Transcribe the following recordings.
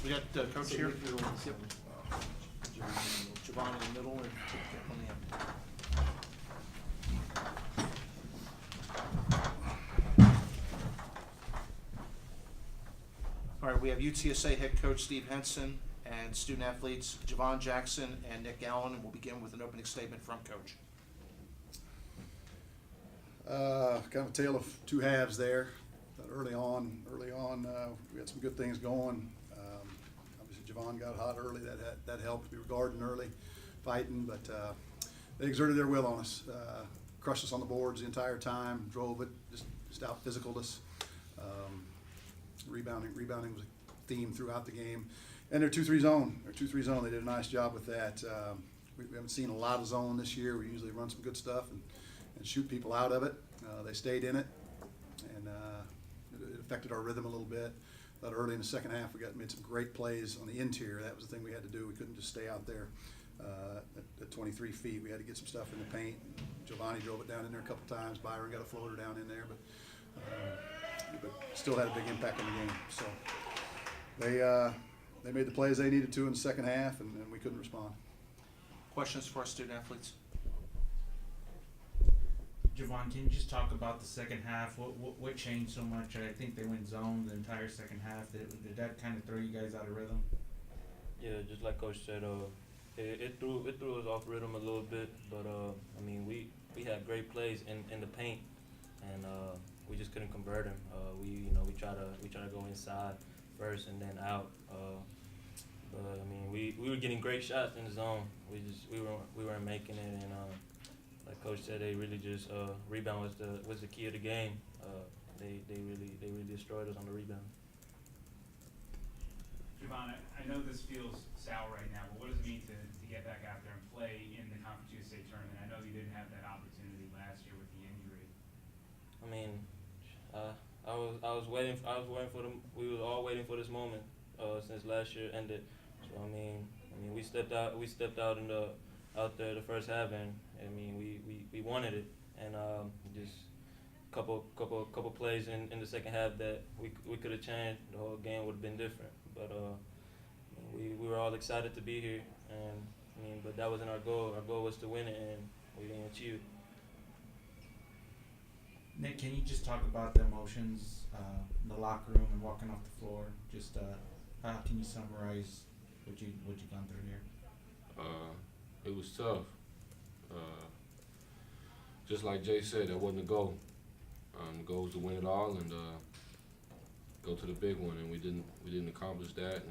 We got Coach here. Yep. Javon in the middle and Jeff on the end. All right, we have UTSA head coach Steve Henson and student athletes Javon Jackson and Nick Allen, and we'll begin with an opening statement from Coach. Kind of a tale of two halves there. Early on, we had some good things going. Obviously, Javon got hot early. That helped. We were guarding early, fighting, but they exerted their will on us. Crushed us on the boards the entire time. Drove it. Just out physicaled us. Rebounding was a theme throughout the game. And their 2-3 zone. They did a nice job with that. We haven't seen a lot of zone this year. We usually run some good stuff and shoot people out of it. They stayed in it, and it affected our rhythm a little bit. But early in the second half, we made some great plays on the interior. That was the thing we had to do. We couldn't just stay out there at 23 feet. We had to get some stuff in the paint. Giovanni drove it down in there a couple times. Byron got a floater down in there, but still had a big impact on the game. So they made the plays they needed to in the second half, and we couldn't respond. Questions for our student athletes? Javon, can you just talk about the second half? What changed so much? I think they went zone the entire second half. Did that kind of throw you guys out of rhythm? Yeah, just like Coach said, it threw us off rhythm a little bit. But I mean, we had great plays in the paint, and we just couldn't convert them. We try to go inside first and then out. But I mean, we were getting great shots in the zone. We weren't making it, and like Coach said, they really just rebound was the key of the game. They really destroyed us on the rebound. Javon, I know this feels sour right now, but what does it mean to get back out there and play in the Conference USA tournament? I know you didn't have that opportunity last year with the injury. I mean, I was waiting for them. We were all waiting for this moment since last year ended. So I mean, we stepped out out there the first half, and I mean we wanted it, and just couple plays in the second half that we could have changed. The whole game would have been different. But we were all excited to be here, and I mean, but that wasn't our goal. Our goal was to win it, and we didn't achieve it. Nick, can you just talk about the emotions in the locker room and walking off the floor? Just how can you summarize what you gone through here? It was tough. Just like Jay said, that wasn't the goal. The goal was to win it all and go to the big one, and we didn't accomplish that,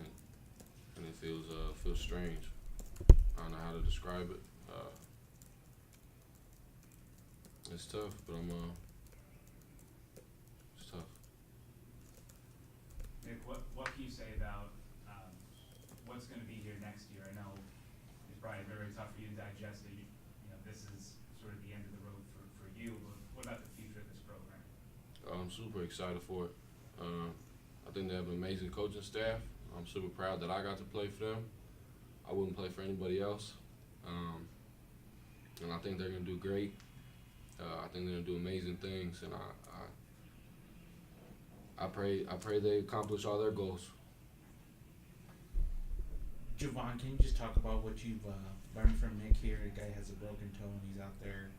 and it feels strange. I don't know how to describe it. It's tough, but it's tough. Nick, what can you say about what's going to be here next year? I know it's probably very tough for you to digest that this is sort of the end of the road for you, but what about the future of this program? I'm super excited for it. I think they have an amazing coaching staff. I'm super proud that I got to play for them. I wouldn't play for anybody else. And I think they're going to do great. I think they're going to do amazing things, and I pray they accomplish all their goals. Javon, can you just talk about what you've learned from Nick here? The guy has a broken toe and he's out there,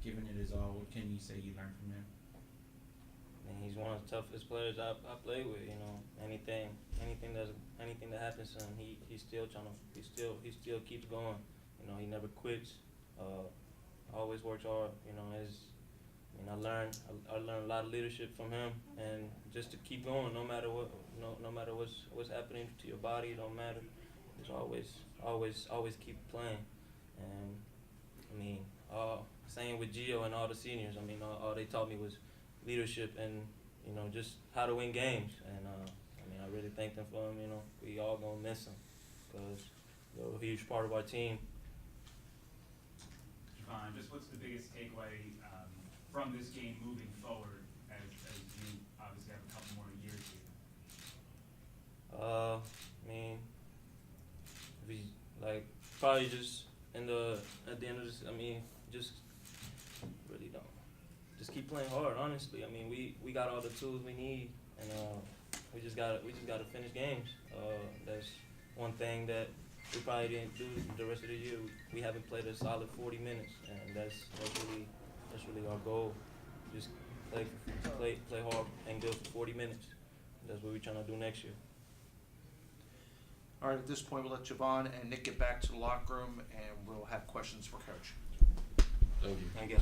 giving it his all. What can you say you learned from him? And he's one of the toughest players I play with. Anything that happens to him, he still keeps going. He never quits. Always works hard. I learned a lot of leadership from him, and just to keep going no matter what. No matter what's happening to your body, it don't matter. Just always keep playing. And same with Gio and all the seniors. All they taught me was leadership and just how to win games. And I really thank them for him. We all gonna miss him because they're a huge part of our team. Javon, just what's the biggest takeaway from this game moving forward as you obviously have a couple more years here? Probably just at the end of this. Just really don't. Just keep playing hard. Honestly, we got all the tools we need, and we just gotta finish games. That's one thing that we probably didn't do the rest of the year. We haven't played a solid 40 minutes, and that's really our goal. Just play hard and good for 40 minutes. That's what we're trying to do next year. All right, at this point, we'll let Javon and Nick get back to the locker room, and we'll have questions for Coach. Thank you. Thank you.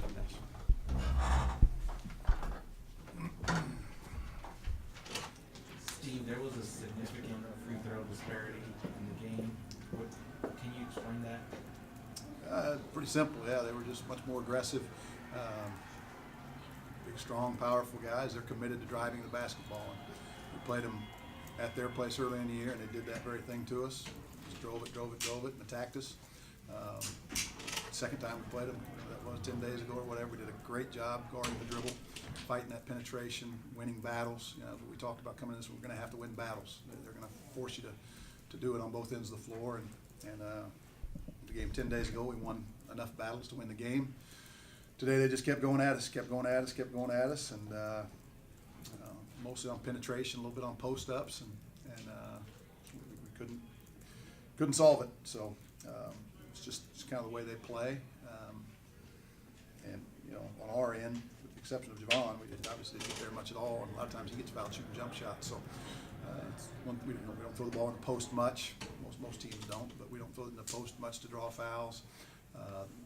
Steve, there was a significant free throw disparity in the game. Can you explain that? Pretty simple, yeah. They were just much more aggressive. Big, strong, powerful guys. They're committed to driving the basketball. And we played them at their place early in the year, and they did that very thing to us. Just drove it, and attacked us. Second time we played them, that was 10 days ago or whatever. We did a great job guarding the dribble, fighting that penetration, winning battles. You know, we talked about coming in this, we're going to have to win battles. They're going to force you to do it on both ends of the floor. And the game 10 days ago, we won enough battles to win the game. Today they just kept going at us, and mostly on penetration, a little bit on post-ups, and we couldn't solve it. So it's just kind of the way they play. And you know, on our end, with the exception of Javon, we obviously didn't get there much at all, and a lot of times he gets fouled shooting jump shots. So we don't throw the ball in the post much. Most teams don't, but we don't throw it in the post much to draw fouls.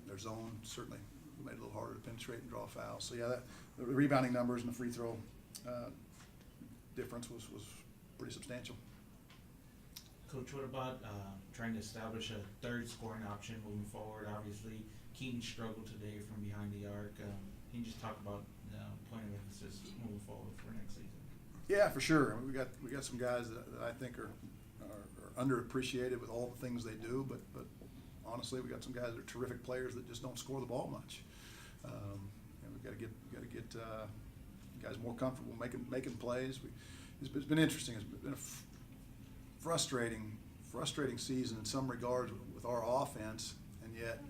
Their zone certainly made it a little harder to penetrate and draw fouls. So yeah, the rebounding numbers and the free throw difference was pretty substantial. Coach, what about trying to establish a third scoring option moving forward? Obviously, Keaton struggled today from behind the arc. Can you just talk about the point of emphasis moving forward for next season? Yeah, for sure. I mean, we got some guys that I think are underappreciated with all the things they do, but honestly, we got some guys that are terrific players that just don't score the ball much. And we've got to get guys more comfortable making plays. It's been interesting. It's been a frustrating season in some regards with our offense, and yet,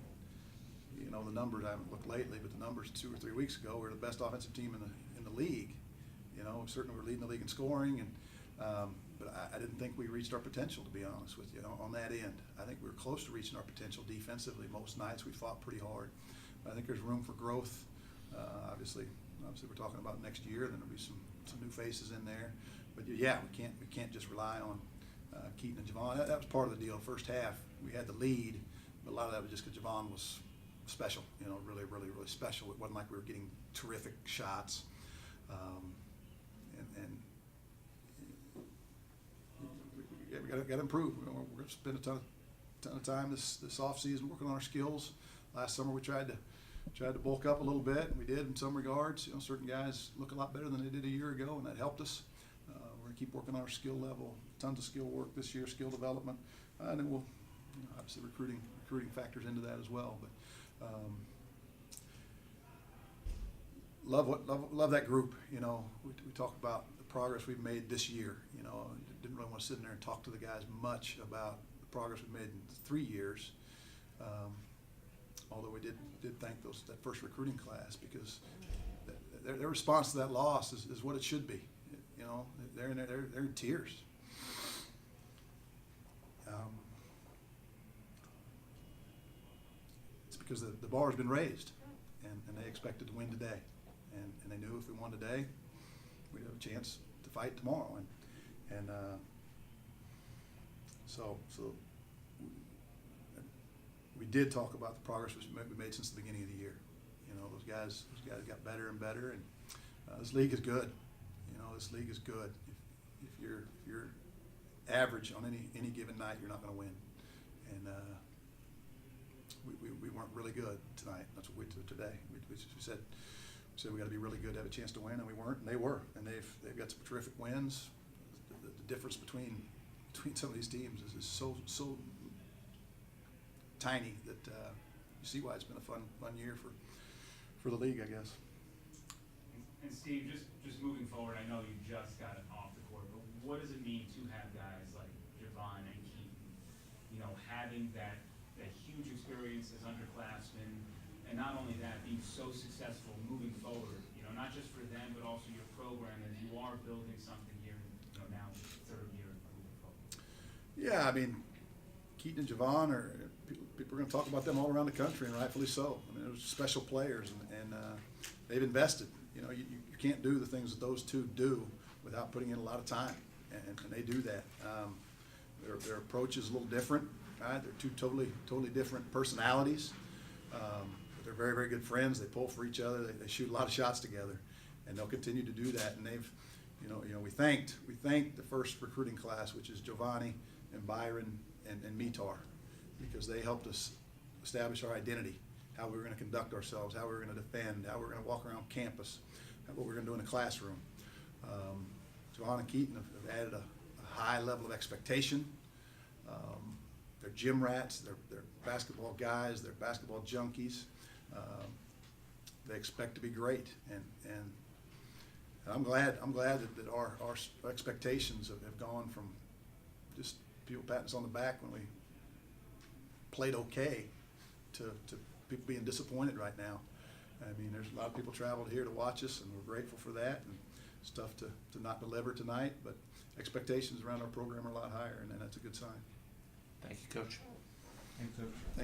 you know, the numbers, I haven't looked lately, but the numbers 2 or 3 weeks ago, we were the best offensive team in the league. You know, certainly we're leading the league in scoring, and but I didn't think we reached our potential, to be honest with you, on that end. I think we were close to reaching our potential defensively. Most nights we fought pretty hard. But I think there's room for growth. Obviously we're talking about next year. Then there'll be some new faces in there. But yeah, we can't just rely on Keaton and Javon. That was part of the deal. First half we had the lead, but a lot of that was just because Javon was special. You know, really special. It wasn't like we were getting terrific shots. We got to improve. We're going to spend a ton of time this off season working on our skills. Last summer we tried to bulk up a little bit, and we did in some regards. You know, certain guys look a lot better than they did a year ago, and that helped us. We're going to keep working on our skill level. Tons of skill work this year, skill development, and then we'll, you know, obviously recruiting factors into that as well. But love that group. You know, we talk about the progress we've made this year. You know, didn't really want to sit in there and talk to the guys much about the progress we've made in 3 years. Although we did thank that first recruiting class, because their response to that loss is what it should be. You know, they're in tears. It's because the bar has been raised, and they expected to win today, and they knew if we won today, we'd have a chance to fight tomorrow, and so we did talk about the progress we made since the beginning of the year. You know, those guys got better and better, and this league is good. You know, this league is good. If you're average on any given night, you're not going to win. And we weren't really good tonight. That's what we did today. We said we got to be really good to have a chance to win, and we weren't, and they were. And they've got some terrific wins. The difference between some of these teams is so tiny that you see why it's been a fun year for the league, I guess. And Steve, just moving forward, I know you just got off the court, but what does it mean to have guys like Javon and Keaton, you know, having that huge experience as underclassmen, and not only that, being so successful moving forward, you know, not just for them, but also your program, as you are building something here, you know, now third year moving forward? Yeah, I mean, Keaton and Javon are people are going to talk about them all around the country, and rightfully so. I mean, they're special players, and they've invested. You know, you can't do the things that those two do without putting in a lot of time, and they do that. Their approach is a little different, right? They're two totally different personalities. But they're very, very good friends. They pull for each other. They shoot a lot of shots together, and they'll continue to do that. And they've, we thanked the first recruiting class, which is Giovanni and Byron and Mitar, because they helped us establish our identity, how we were going to conduct ourselves, how we were going to defend, how we were going to walk around campus, what we were going to do in the classroom. Javon and Keaton have added a high level of expectation. They're gym rats. They're basketball guys. They're basketball junkies. They expect to be great, and I'm glad that our expectations have gone from just people patting us on the back when we played okay to people being disappointed right now. I mean, there's a lot of people traveled here to watch us, and we're grateful for that. And it's tough to not deliver tonight, but expectations around our program are a lot higher, and that's a good sign. Thank you, Coach. And Coach.